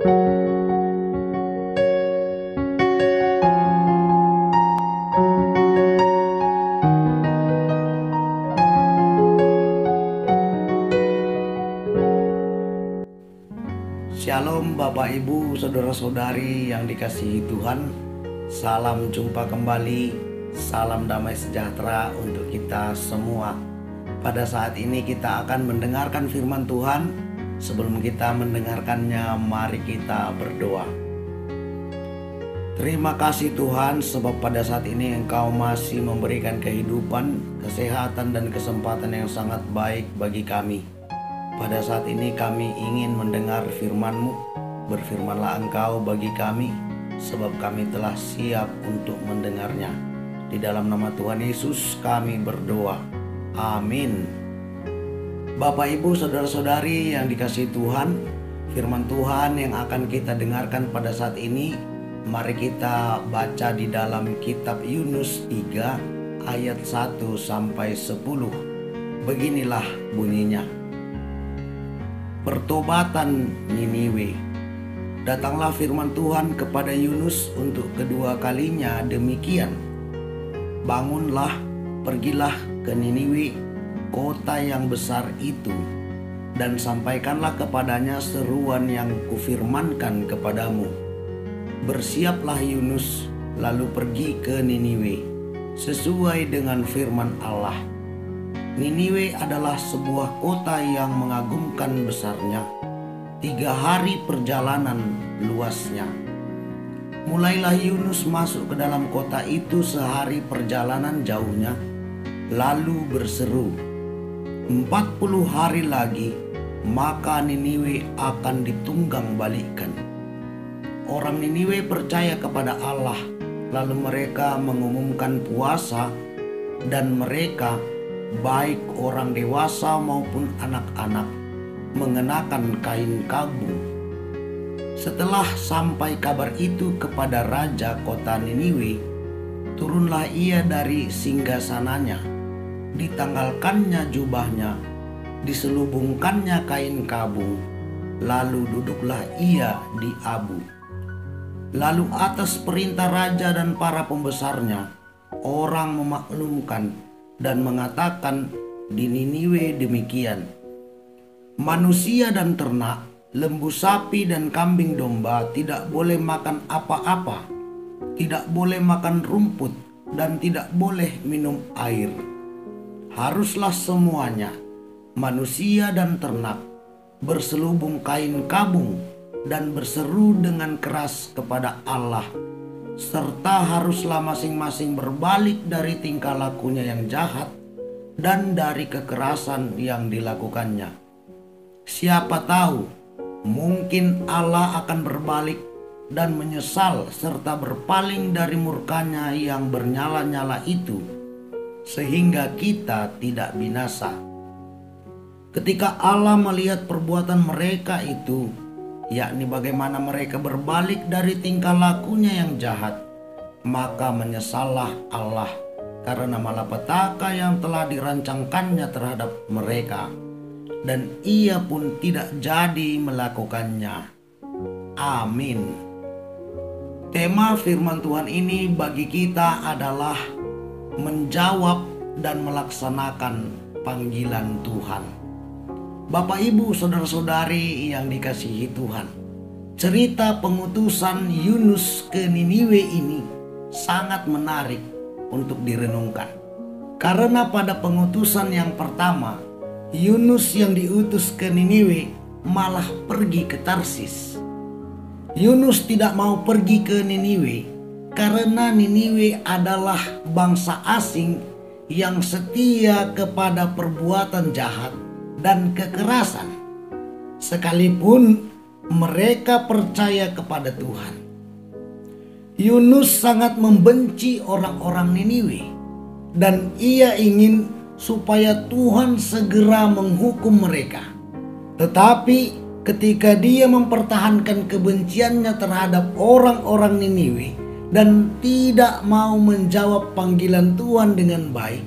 Shalom Bapak Ibu, Saudara-saudari yang dikasihi Tuhan. Salam jumpa kembali, salam damai sejahtera untuk kita semua. Pada saat ini kita akan mendengarkan firman Tuhan. Sebelum kita mendengarkannya, mari kita berdoa. Terima kasih Tuhan, sebab pada saat ini Engkau masih memberikan kehidupan, kesehatan dan kesempatan yang sangat baik bagi kami. Pada saat ini kami ingin mendengar firman-Mu. Berfirmanlah Engkau bagi kami, sebab kami telah siap untuk mendengarnya. Di dalam nama Tuhan Yesus kami berdoa. Amin. Bapak Ibu, Saudara-saudari yang dikasihi Tuhan, firman Tuhan yang akan kita dengarkan pada saat ini, mari kita baca di dalam kitab Yunus 3 ayat 1 sampai 10. Beginilah bunyinya. Pertobatan Niniwe. Datanglah firman Tuhan kepada Yunus untuk kedua kalinya demikian. Bangunlah, pergilah ke Niniwe, kota yang besar itu, dan sampaikanlah kepadanya seruan yang kufirmankan kepadamu. Bersiaplah Yunus, lalu pergi ke Niniwe, sesuai dengan firman Allah. Niniwe adalah sebuah kota yang mengagumkan besarnya, 3 hari perjalanan luasnya. Mulailah Yunus masuk ke dalam kota itu sehari perjalanan jauhnya, lalu berseru, 40 hari lagi, maka Niniwe akan ditunggang balikkan. Orang Niniwe percaya kepada Allah, lalu mereka mengumumkan puasa, dan mereka, baik orang dewasa maupun anak-anak, mengenakan kain kabung. Setelah sampai kabar itu kepada raja kota Niniwe, turunlah ia dari singgasananya, ditanggalkannya jubahnya, diselubungkannya kain kabung, lalu duduklah ia di abu. Lalu atas perintah raja dan para pembesarnya, orang memaklumkan dan mengatakan di Niniwe demikian. Manusia dan ternak, lembu sapi dan kambing domba tidak boleh makan apa-apa, tidak boleh makan rumput, dan tidak boleh minum air. Haruslah semuanya, manusia dan ternak, berselubung kain kabung dan berseru dengan keras kepada Allah, serta haruslah masing-masing berbalik dari tingkah lakunya yang jahat dan dari kekerasan yang dilakukannya. Siapa tahu, mungkin Allah akan berbalik dan menyesal serta berpaling dari murkanya yang bernyala-nyala itu, sehingga kita tidak binasa. Ketika Allah melihat perbuatan mereka itu, yakni bagaimana mereka berbalik dari tingkah lakunya yang jahat, maka menyesallah Allah karena malapetaka yang telah dirancangkannya terhadap mereka, dan ia pun tidak jadi melakukannya. Amin. Tema firman Tuhan ini bagi kita adalah menjawab dan melaksanakan panggilan Tuhan. Bapak Ibu, Saudara-saudari yang dikasihi Tuhan, cerita pengutusan Yunus ke Niniwe ini sangat menarik untuk direnungkan. Karena pada pengutusan yang pertama, Yunus yang diutus ke Niniwe malah pergi ke Tarsis. Yunus tidak mau pergi ke Niniwe karena Niniwe adalah bangsa asing yang setia kepada perbuatan jahat dan kekerasan, sekalipun mereka percaya kepada Tuhan. Yunus sangat membenci orang-orang Niniwe, dan ia ingin supaya Tuhan segera menghukum mereka. Tetapi ketika dia mempertahankan kebenciannya terhadap orang-orang Niniwe dan tidak mau menjawab panggilan Tuhan dengan baik,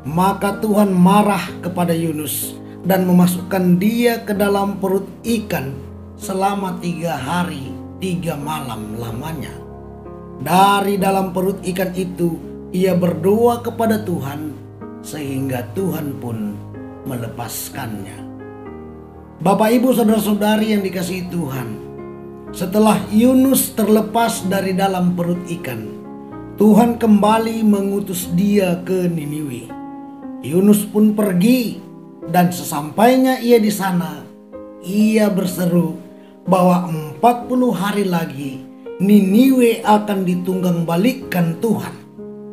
maka Tuhan marah kepada Yunus dan memasukkan dia ke dalam perut ikan selama 3 hari 3 malam lamanya. Dari dalam perut ikan itu ia berdoa kepada Tuhan, sehingga Tuhan pun melepaskannya. Bapak, Ibu, saudara-saudari yang dikasihi Tuhan, setelah Yunus terlepas dari dalam perut ikan, Tuhan kembali mengutus dia ke Niniwe. Yunus pun pergi, dan sesampainya ia di sana, ia berseru bahwa 40 hari lagi Niniwe akan ditunggang-balikkan Tuhan.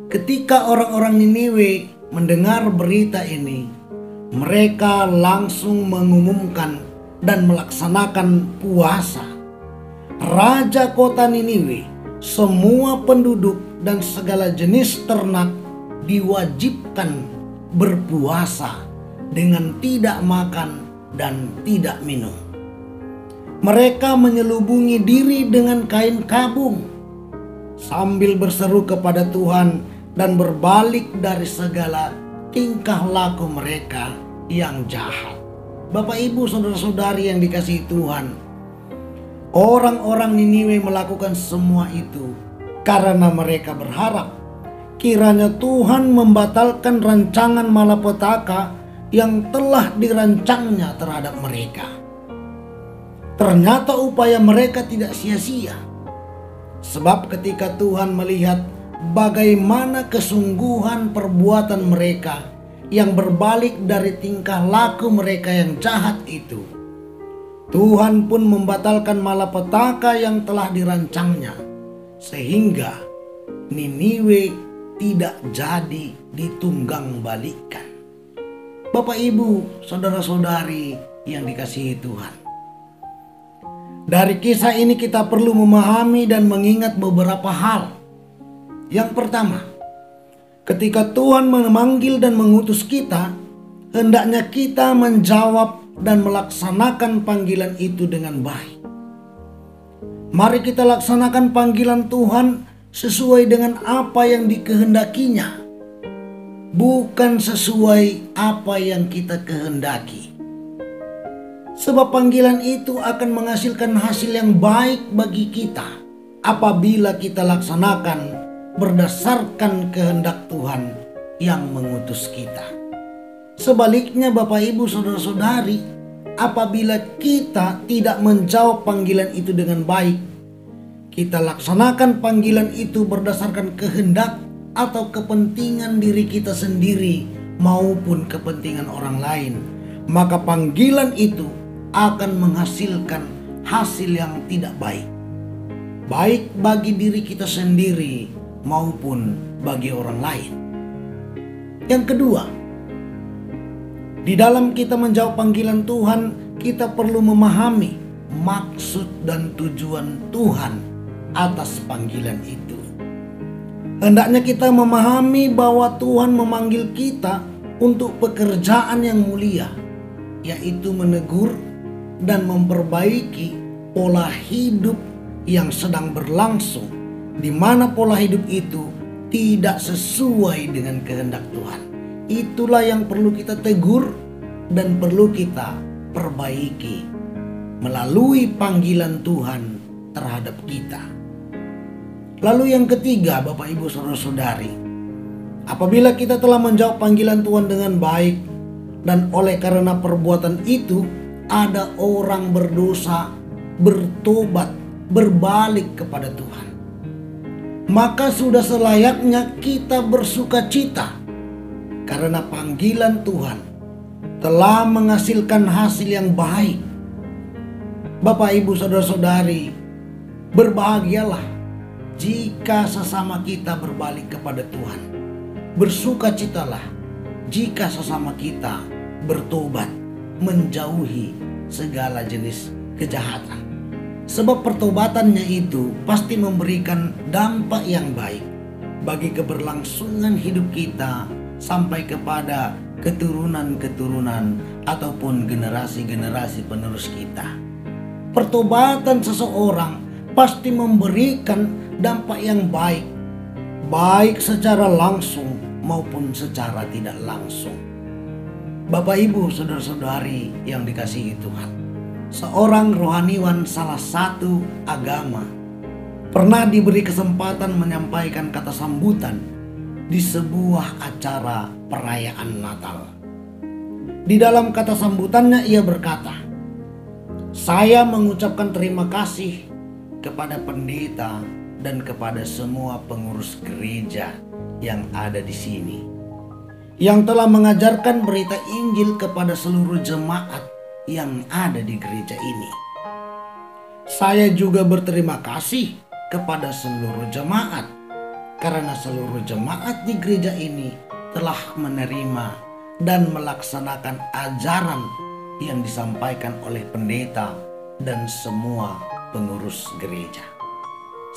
Ketika orang-orang Niniwe mendengar berita ini, mereka langsung mengumumkan dan melaksanakan puasa. Raja kota Niniwe, semua penduduk dan segala jenis ternak diwajibkan berpuasa dengan tidak makan dan tidak minum. Mereka menyelubungi diri dengan kain kabung sambil berseru kepada Tuhan dan berbalik dari segala tingkah laku mereka yang jahat. Bapak, Ibu, saudara-saudari yang dikasihi Tuhan, orang-orang Niniwe melakukan semua itu karena mereka berharap kiranya Tuhan membatalkan rancangan malapetaka yang telah dirancangnya terhadap mereka. Ternyata upaya mereka tidak sia-sia. Sebab ketika Tuhan melihat bagaimana kesungguhan perbuatan mereka yang berbalik dari tingkah laku mereka yang jahat itu, Tuhan pun membatalkan malapetaka yang telah dirancangnya, sehingga Niniwe tidak jadi ditunggang-balikkan. Bapak, Ibu, saudara-saudari yang dikasihi Tuhan, dari kisah ini kita perlu memahami dan mengingat beberapa hal. Yang pertama, ketika Tuhan memanggil dan mengutus kita, hendaknya kita menjawab dan melaksanakan panggilan itu dengan baik. Mari kita laksanakan panggilan Tuhan sesuai dengan apa yang dikehendakinya, bukan sesuai apa yang kita kehendaki. Sebab panggilan itu akan menghasilkan hasil yang baik bagi kita apabila kita laksanakan berdasarkan kehendak Tuhan yang mengutus kita. Sebaliknya Bapak, Ibu, saudara-saudari, apabila kita tidak menjawab panggilan itu dengan baik, kita laksanakan panggilan itu berdasarkan kehendak atau kepentingan diri kita sendiri maupun kepentingan orang lain, maka panggilan itu akan menghasilkan hasil yang tidak baik, baik bagi diri kita sendiri maupun bagi orang lain. Yang kedua, di dalam kita menjawab panggilan Tuhan, kita perlu memahami maksud dan tujuan Tuhan atas panggilan itu. Hendaknya kita memahami bahwa Tuhan memanggil kita untuk pekerjaan yang mulia, yaitu menegur dan memperbaiki pola hidup yang sedang berlangsung, di mana pola hidup itu tidak sesuai dengan kehendak Tuhan. Itulah yang perlu kita tegur dan perlu kita perbaiki melalui panggilan Tuhan terhadap kita. Lalu yang ketiga, Bapak, Ibu, saudara-saudari, apabila kita telah menjawab panggilan Tuhan dengan baik dan oleh karena perbuatan itu ada orang berdosa bertobat, berbalik kepada Tuhan, maka sudah selayaknya kita bersuka cita karena panggilan Tuhan telah menghasilkan hasil yang baik. Bapak, Ibu, saudara-saudari, berbahagialah jika sesama kita berbalik kepada Tuhan. Bersukacitalah jika sesama kita bertobat, menjauhi segala jenis kejahatan. Sebab pertobatannya itu pasti memberikan dampak yang baik bagi keberlangsungan hidup kita sampai kepada keturunan-keturunan ataupun generasi-generasi penerus kita. Pertobatan seseorang pasti memberikan dampak yang baik, baik secara langsung maupun secara tidak langsung. Bapak, Ibu, saudara-saudari yang dikasihi Tuhan, seorang rohaniwan salah satu agama, pernah diberi kesempatan menyampaikan kata sambutan di sebuah acara perayaan Natal. Di dalam kata sambutannya ia berkata, "Saya mengucapkan terima kasih kepada pendeta dan kepada semua pengurus gereja yang ada di sini, yang telah mengajarkan berita Injil kepada seluruh jemaat yang ada di gereja ini. Saya juga berterima kasih kepada seluruh jemaat, karena seluruh jemaat di gereja ini telah menerima dan melaksanakan ajaran yang disampaikan oleh pendeta dan semua pengurus gereja.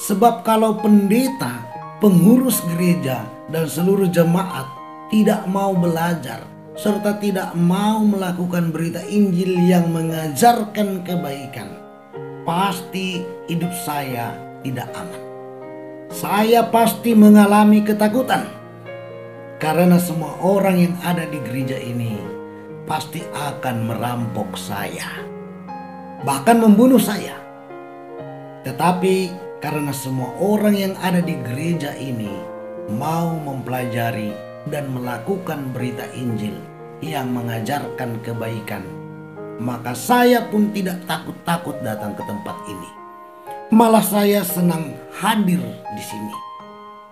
Sebab kalau pendeta, pengurus gereja, dan seluruh jemaat tidak mau belajar serta tidak mau melakukan berita Injil yang mengajarkan kebaikan, pasti hidup saya tidak aman. Saya pasti mengalami ketakutan, karena semua orang yang ada di gereja ini pasti akan merampok saya, bahkan membunuh saya. Tetapi karena semua orang yang ada di gereja ini mau mempelajari dan melakukan berita Injil yang mengajarkan kebaikan, maka saya pun tidak takut-takut datang ke tempat ini. Malah saya senang hadir di sini.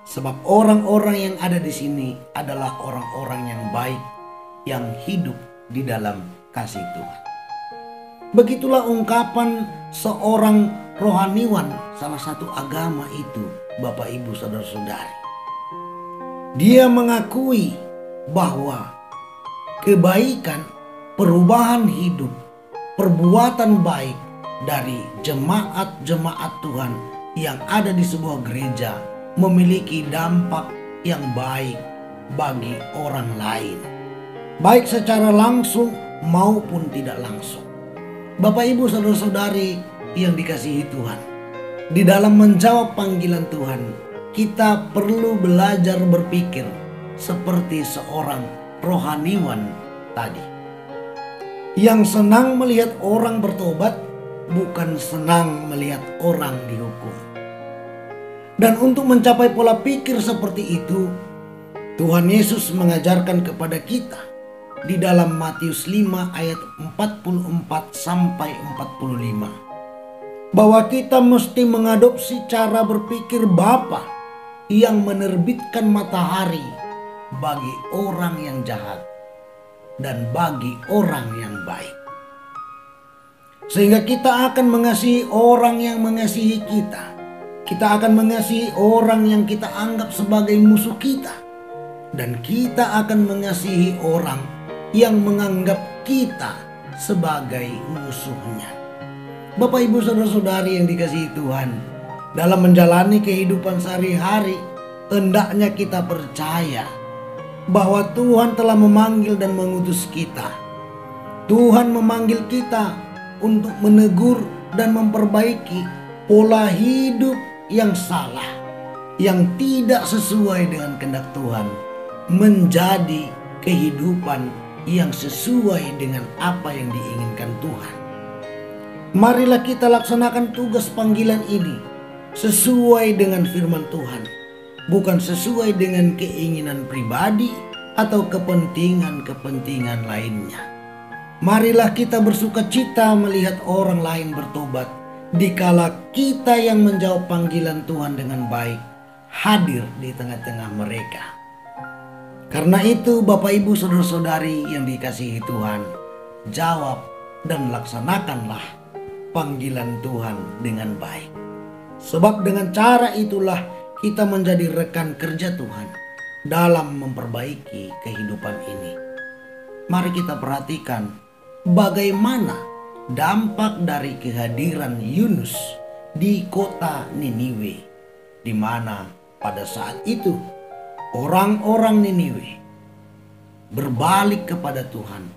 Sebab orang-orang yang ada di sini adalah orang-orang yang baik, yang hidup di dalam kasih Tuhan." Begitulah ungkapan seorang rohaniwan salah satu agama itu, Bapak Ibu Saudara-saudari. Dia mengakui bahwa kebaikan, perubahan hidup, perbuatan baik dari jemaat-jemaat Tuhan yang ada di sebuah gereja memiliki dampak yang baik bagi orang lain, baik secara langsung maupun tidak langsung. Bapak Ibu Saudara-saudari yang dikasihi Tuhan, di dalam menjawab panggilan Tuhan, kita perlu belajar berpikir seperti seorang rohaniwan tadi, yang senang melihat orang bertobat, bukan senang melihat orang dihukum. Dan untuk mencapai pola pikir seperti itu, Tuhan Yesus mengajarkan kepada kita di dalam Matius 5 ayat 44 sampai 45, bahwa kita mesti mengadopsi cara berpikir Bapa yang menerbitkan matahari bagi orang yang jahat dan bagi orang yang baik. Sehingga kita akan mengasihi orang yang mengasihi kita. Kita akan mengasihi orang yang kita anggap sebagai musuh kita. Dan kita akan mengasihi orang yang menganggap kita sebagai musuhnya. Bapak Ibu Saudara-saudari yang dikasihi Tuhan, dalam menjalani kehidupan sehari-hari, hendaknya kita percaya bahwa Tuhan telah memanggil dan mengutus kita. Tuhan memanggil kita untuk menegur dan memperbaiki pola hidup yang salah, yang tidak sesuai dengan kehendak Tuhan, menjadi kehidupan yang sesuai dengan apa yang diinginkan Tuhan. Marilah kita laksanakan tugas panggilan ini sesuai dengan firman Tuhan, bukan sesuai dengan keinginan pribadi atau kepentingan-kepentingan lainnya. Marilah kita bersukacita melihat orang lain bertobat, dikala kita yang menjawab panggilan Tuhan dengan baik hadir di tengah-tengah mereka. Karena itu Bapak Ibu Saudara-saudari yang dikasihi Tuhan, jawab dan laksanakanlah panggilan Tuhan dengan baik. Sebab dengan cara itulah kita menjadi rekan kerja Tuhan dalam memperbaiki kehidupan ini. Mari kita perhatikan bagaimana dampak dari kehadiran Yunus di kota Niniwe, di mana pada saat itu orang-orang Niniwe berbalik kepada Tuhan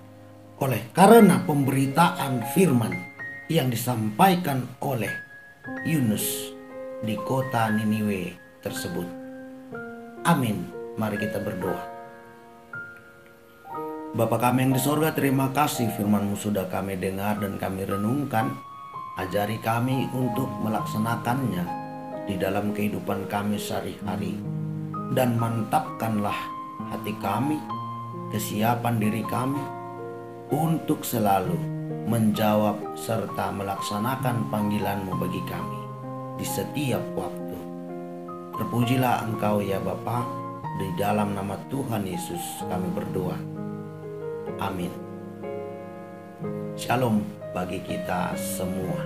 oleh karena pemberitaan firman yang disampaikan oleh Yunus di kota Niniwe tersebut. Amin. Mari kita berdoa. Bapa kami yang di sorga, terima kasih firman-Mu sudah kami dengar dan kami renungkan. Ajari kami untuk melaksanakannya di dalam kehidupan kami sehari-hari. Dan mantapkanlah hati kami, kesiapan diri kami untuk selalu menjawab serta melaksanakan panggilan-Mu bagi kami di setiap waktu. Terpujilah Engkau ya Bapa, di dalam nama Tuhan Yesus kami berdoa. Amin. Shalom bagi kita semua.